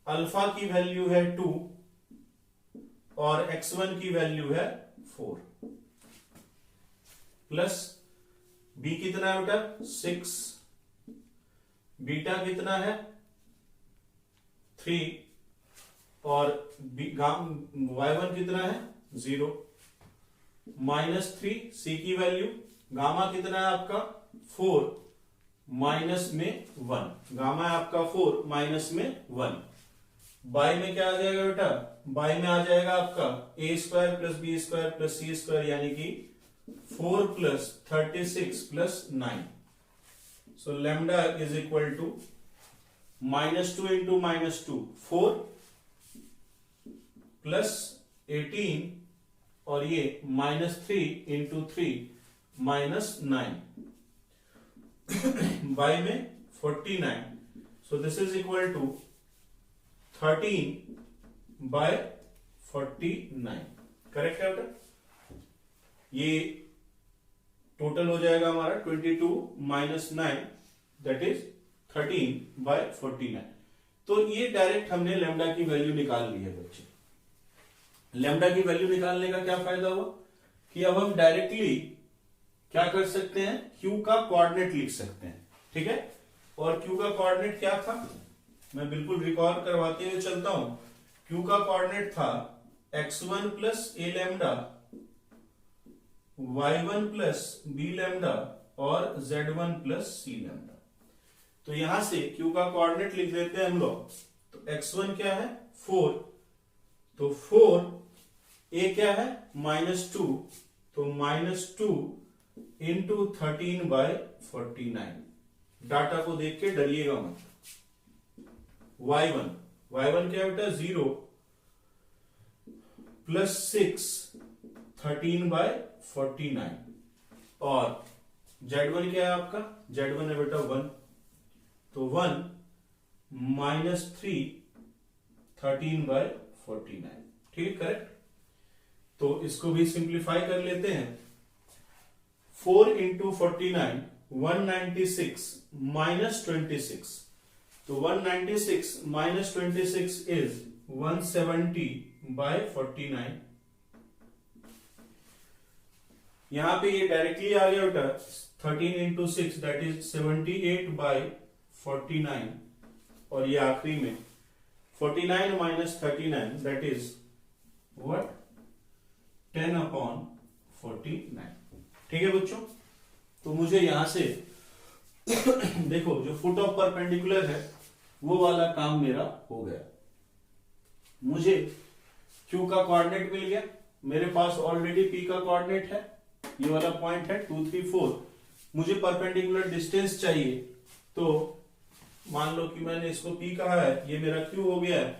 अल्फा की वैल्यू है 2 और x1 की वैल्यू है 4 प्लस b कितना है बेटा 6, बीटा कितना है 3 और y1 कितना है 0, -3 c की वैल्यू, गामा कितना है आपका 4 माइनस में 1, गामा है आपका 4 माइनस में 1। बाय में क्या आ जाएगा बेटा, बाय में आ जाएगा आपका a square plus B square plus C square यानी कि 4 plus 36 plus 9। So lambda is equal to -2 into -2 4 plus 18 और ये -3 इंटू 3 -9 बाय में 49। So this is equal to 13 by 49। Correct है बेटा, ये टोटल हो जाएगा हमारा 22 माइनस 9 दैट इज 13 बाय 49। तो ये डायरेक्ट हमने लैम्डा की वैल्यू निकाल ली है बच्चे। लैम्डा की वैल्यू निकालने का क्या फायदा हुआ कि अब हम डायरेक्टली क्या कर सकते हैं, Q का कोऑर्डिनेट लिख सकते हैं। ठीक है, और Q का कोऑर्डिनेट क्या था, मैं बिल्कुल रिकॉल करवाते हुए चलता हूं। Q का कोऑर्डिनेट था x1 plus a lambda, y1 plus b lambda और z1 प्लस सी लैम्डा। तो यहां से Q का कोऑर्डिनेट लिख देते हैं हम लोग। तो x1 क्या है 4, तो 4, a क्या है -2, तो -2 इंटू 13 बाय 49। डाटा को देख के डरिएगा मत। y1 क्या बेटा 0 प्लस 6 13 बाय 49 और z1 क्या है आपका, z1 है बेटा 1, तो 1 -3 13 बाय 49। ठीक है, करेक्ट। तो इसको भी सिंप्लीफाई कर लेते हैं। 4 इंटू 49 196 माइनस 26, तो 196 माइनस 26 इज 170 बाय 49। यहां पे ये डायरेक्टली आ गया बेटा 13 इंटू 6 दैट इज 78 बाय 49 और ये आखिरी में 49 minus 39 that is what 10 upon 49। ठीक है बच्चों, तो मुझे यहां से देखो जो फुट ऑफ परपेंडिकुलर है वो वाला काम मेरा हो गया। मुझे Q का कोऑर्डिनेट मिल गया, मेरे पास ऑलरेडी P का कोऑर्डिनेट है, ये वाला पॉइंट है 2 3 4। मुझे परपेंडिकुलर डिस्टेंस चाहिए, तो मान लो कि मैंने इसको P कहा है, ये मेरा Q हो गया है,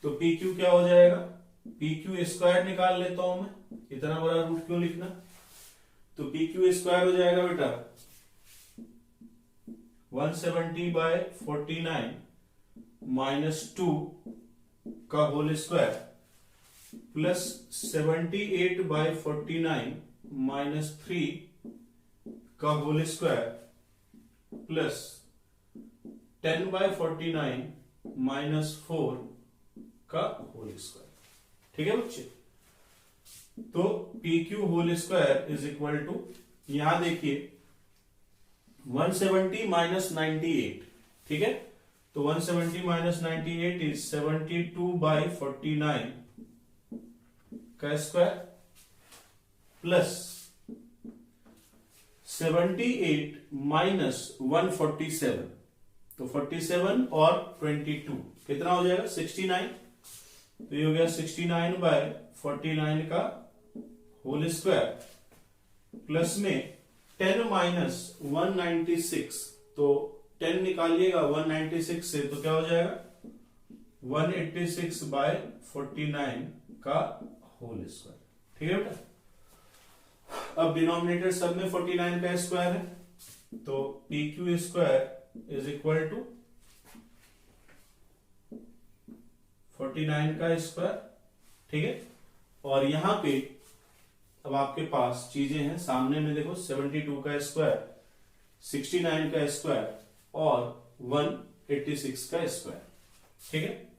तो PQ क्या हो जाएगा, PQ स्क्वायर निकाल लेता हूं मैं, इतना बड़ा रूट क्यों लिखना। तो PQ स्क्वायर हो जाएगा बेटा 170 बाय 49 माइनस 2 का whole square plus 78 by 49 minus 3 का होल स्क्वायर प्लस 10 बाय 49 -4 का होल स्क्वायर। ठीक है बच्चे, तो PQ whole square is equal to, यहां देखिए 170 माइनस 98, ठीक है, तो 170 माइनस 98 इज 72/49 का स्क्वायर प्लस 78 माइनस 147, तो 47 और 22 कितना हो जाएगा 69, तो ये हो गया 69/49 का होल स्क्वायर प्लस में 10 माइनस 196, तो 10 निकालिएगा 196 से तो क्या हो जाएगा 186/49 का होल स्क्वायर। ठीक है बेटा, अब डिनोमिनेटर सब में 49 का स्क्वायर है, तो PQ square is equal to 49 का स्क्वायर। ठीक है, और यहां पे अब आपके पास चीजें हैं सामने में, देखो 72 का स्क्वायर, 69 का स्क्वायर और 186 का स्क्वायर। ठीक है,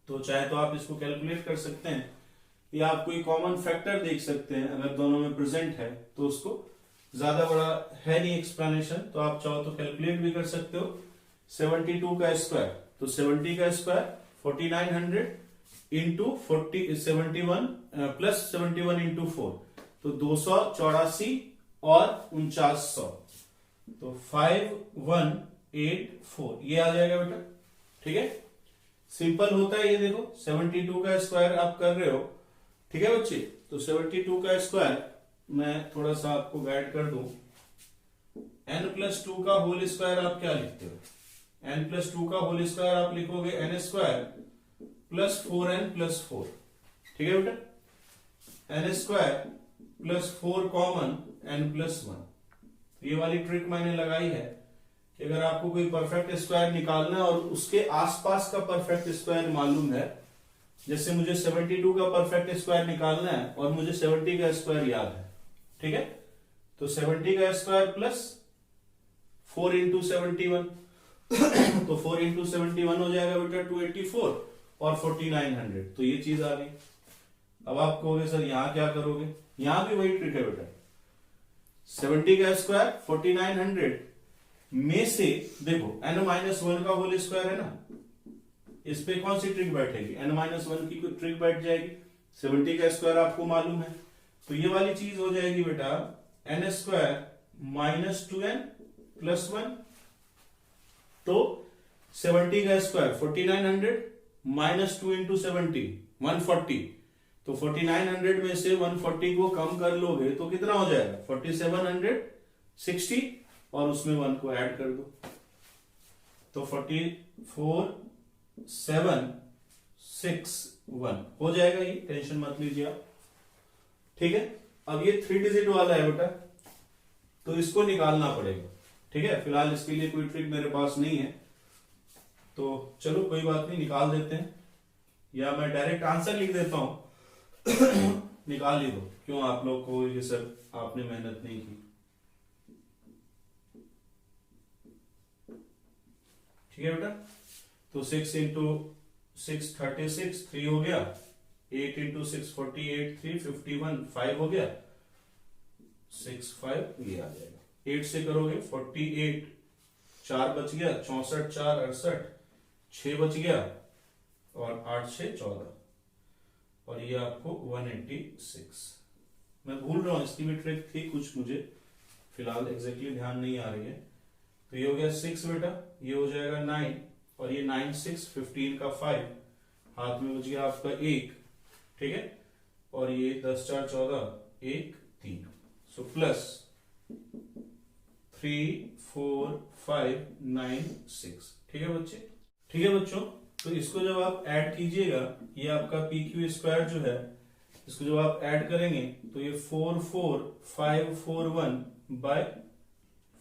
तो चाहे तो आप इसको कैलकुलेट कर सकते हैं या आप कोई कॉमन फैक्टर देख सकते हैं, अगर दोनों में प्रेजेंट है तो उसको, ज्यादा बड़ा है नहीं एक्सप्लेनेशन, तो आप चाहो तो कैलकुलेट भी कर सकते हो। 72 का स्क्वायर, तो 70 का स्क्वायर 4900 इंटू 71 प्लस 71 इंटू 4, तो 284 और 4900, तो 5184 ये आ जाएगा बेटा। ठीक है, सिंपल होता है ये, देखो 72 का स्क्वायर आप कर रहे हो। ठीक है बच्चे, तो 72 का स्क्वायर मैं थोड़ा सा आपको गाइड कर दूं, n+2 का होल स्क्वायर आप क्या लिखते हो, n+2 का होल स्क्वायर आप लिखोगे n स्क्वायर प्लस 4n+4। ठीक है बेटा, n square plus 4 common n+1। ये वाली ट्रिक मैंने लगाई है कि अगर आपको कोई परफेक्ट स्क्वायर निकालना है और उसके आसपास का परफेक्ट स्क्वायर मालूम है, जैसे मुझे 72 का परफेक्ट स्क्वायर निकालना है और मुझे 70 का स्क्वायर याद है। ठीक है, तो 70 का स्क्वायर प्लस 4 इंटू 71 तो 4 इंटू 71 हो जाएगा बेटा 284 और 4900, तो ये चीज आ गई। अब आप कहोगे सर यहां क्या करोगे, यहां भी वही ट्रिक है बेटा, 70 का स्क्वायर 4900 में से देखो n-1 का होल स्क्वायर है ना, इस पे कौन सी ट्रिक बैठेगी, n-1 की कोई ट्रिक बैठ जाएगी। 70 का स्क्वायर आपको मालूम है, तो ये वाली चीज हो जाएगी बेटा n square minus 2n plus 1, तो 70 का स्क्वायर 4900 माइनस 2 इंटू 70 140, तो 4900 में से 140 को कम कर लोगे तो कितना हो जाएगा 4760, और उसमें 1 को ऐड कर दो, तो 44761 हो जाएगा। ये टेंशन मत लीजिए आप। ठीक है, अब ये 3 डिजिट वाला है बेटा, तो इसको निकालना पड़ेगा। ठीक है, फिलहाल इसके लिए कोई ट्रिक मेरे पास नहीं है, तो चलो कोई बात नहीं, निकाल देते हैं, या मैं डायरेक्ट आंसर लिख देता हूं निकाल ही दो, क्यों आप लोग को ये सब आपने मेहनत नहीं की। ठीक है बेटा, तो 6 इंटू 6 36 3 हो गया, 8 इंटू 6 48 3 51 5 हो गया, 6 5 ये आ जाएगा। 8 से करोगे 48 4 बच गया, 64 4 68 6 बच गया, और 8 6 14, और ये आपको 186। मैं भूल रहा हूं, इसकी भी ट्रिक थी कुछ, मुझे फिलहाल एग्जैक्टली ध्यान नहीं आ रही है। तो ये हो गया 6 बेटा, ये हो जाएगा 9, और ये 9 6 15 का 5, हाथ में बच गया आपका 1। ठीक है, और ये 10 4 14 1 3, सो प्लस 3 4 5 9 6। ठीक है बच्चे, ठीक है बच्चों, तो इसको जब आप ऐड कीजिएगा, ये आपका PQ स्क्वायर जो है, इसको जब आप ऐड करेंगे तो ये 44541 बाय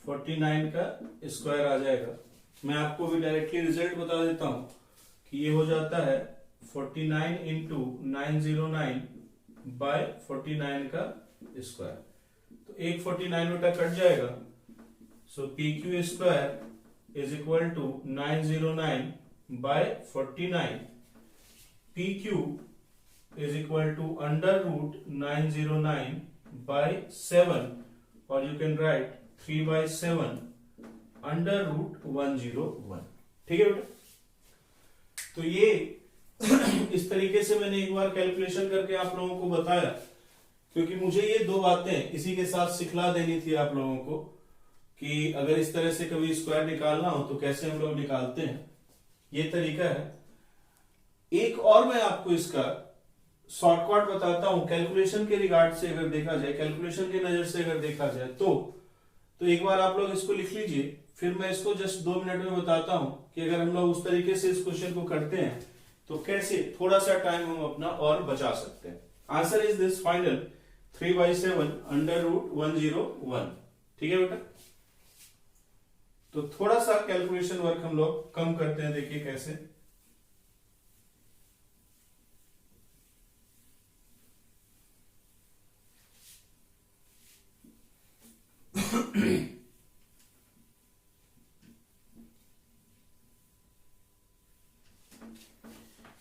49 का स्क्वायर आ जाएगा। मैं आपको भी डायरेक्टली रिजल्ट बता देता हूं कि ये हो जाता है 49 इंटू 909 बाय 49 का स्क्वायर, तो एक 49 बेटा कट जाएगा, so PQ square is equal to 909 by 49, P Q is equal to under root 909 by 7, और you can write 3/7 under root 101। ठीक है बेटा, तो ये इस तरीके से मैंने एक बार कैलकुलेशन करके आप लोगों को बताया, क्योंकि मुझे ये दो बातें इसी के साथ सिखला देनी थी आप लोगों को कि अगर इस तरह से कभी स्क्वायर निकालना हो तो कैसे हम लोग निकालते हैं, ये तरीका है। एक और मैं आपको इसका शॉर्टकट बताता हूं कैलकुलेशन के रिगार्ड से, अगर देखा जाए कैलकुलेशन की नजर से अगर देखा जाए तो एक बार आप लोग इसको लिख लीजिए, फिर मैं इसको जस्ट 2 मिनट में बताता हूं कि अगर हम लोग उस तरीके से इस क्वेश्चन को करते हैं तो कैसे थोड़ा सा टाइम हम अपना और बचा सकते हैं। Answer is this final 3/7 under root 101। ठीक है बेटा, तो थोड़ा सा कैलकुलेशन वर्क हम लोग कम करते हैं, देखिए कैसे।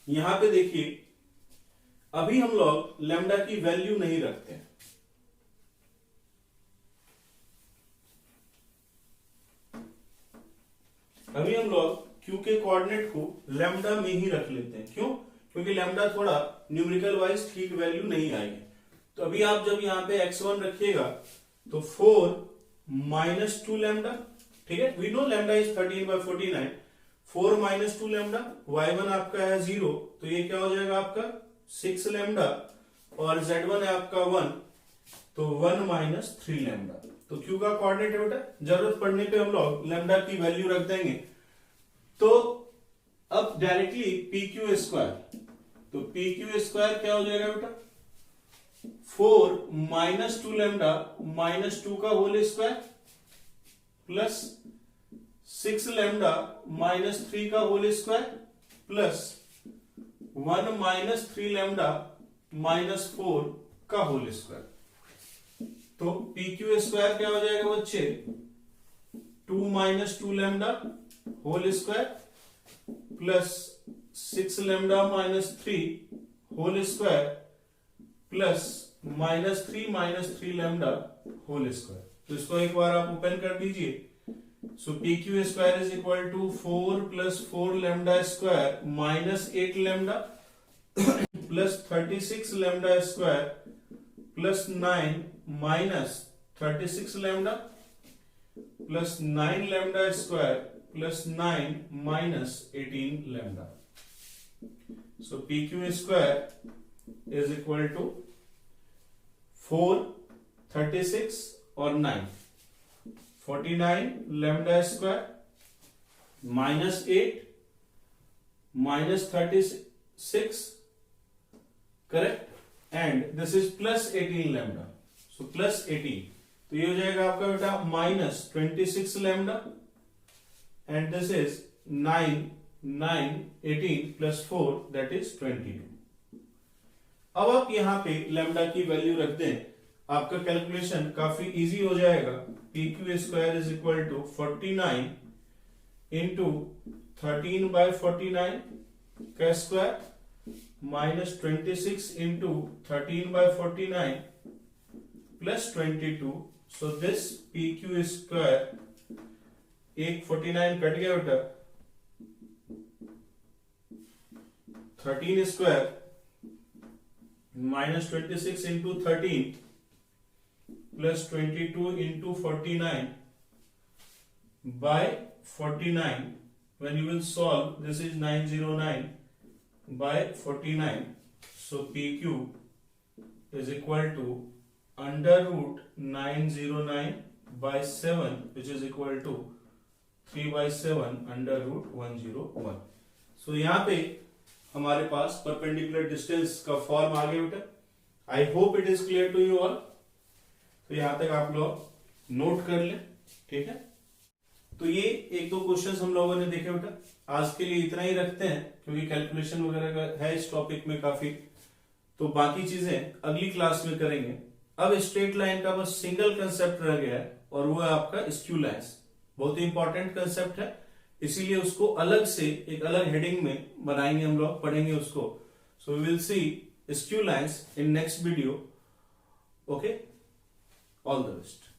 यहां पे देखिए अभी हम लोग लैम्डा की वैल्यू नहीं रखते हैं, अभी हम लोग क्यू के कोऑर्डिनेट को लैम्डा में ही रख लेते हैं। क्यों? क्योंकि लैम्डा थोड़ा न्यूमेरिकल वाइज ठीक वैल्यू नहीं आएगी। तो अभी आप जब यहां पे x1 रखिएगा तो 4 - 2 लैम्डा, ठीक है, we know lambda is 13/49, 4 - 2 lambda, y1 आपका है 0, तो ये क्या हो जाएगा आपका 6 लैम्डा, और z1 है आपका 1, तो 1 - 3 लैम्डा। तो q का कोऑर्डिनेट है बेटा, जरूरत पड़ने पे हम लोग लैम्डा की वैल्यू रख देंगे। तो अब डायरेक्टली pq स्क्वायर, तो pq स्क्वायर क्या हो जाएगा बेटा 4 - 2 लैम्डा -2 का होल स्क्वायर प्लस 6 लैम्डा -3 का होल स्क्वायर प्लस 1 - 3 लैम्डा -4 का होल स्क्वायर। तो pq स्क्वायर क्या हो जाएगा बच्चे 2 - 2 lambda whole square plus 6 lambda -3 whole square plus -3 lambda whole square. तो इसको एक बार आप ओपन कर दीजिए। So pq square is equal to 4 + 4 lambda square -8 lambda plus 36 lambda square plus 9 -36 lambda plus 9 lambda square plus 9 -18 lambda. So pq square is equal to 4, 36 और 9, 49 lambda square -8 -36, correct, and this is plus 18 lambda, so plus 18, तो ये हो जाएगा आपका बेटा -26 lambda, and this is 9 18 plus 4 that is 22। अब आप यहां पे लैम्डा की वैल्यू रख दें, आपका कैलकुलेशन काफी इजी हो जाएगा। pq square is equal to 49 into 13/49 का square -26 into 13/49 plus 22। So this pq square, एक 49 कट गया बेटा, 13 square -26 into 13 plus 22 into 49 by 49, when you will solve this is 909 by 49, so pq is equal to under root 909 by 7, which is equal to 3/7 under root 101। so यहाँ पे हमारे पास perpendicular distance का form आ गया बेटा। I hope it is clear to you all. तो यहां तक आप लोग नोट कर ले, ठीक है। तो ये 1-2 क्वेश्चंस हम लोगों ने देखे बेटा, आज के लिए इतना ही रखते हैं क्योंकि कैलकुलेशन वगैरह का है इस टॉपिक में काफी, तो बाकी चीजें अगली क्लास में करेंगे। अब स्ट्रेट लाइन का बस सिंगल कंसेप्ट रह गया है और वो है आपका स्क्यू लाइन्स। बहुत ही इंपॉर्टेंट कंसेप्ट है, इसीलिए उसको अलग से एक अलग हेडिंग में बनाएंगे, हम लोग पढ़ेंगे उसको. So we will see skew lines in next video. Okay, all the best.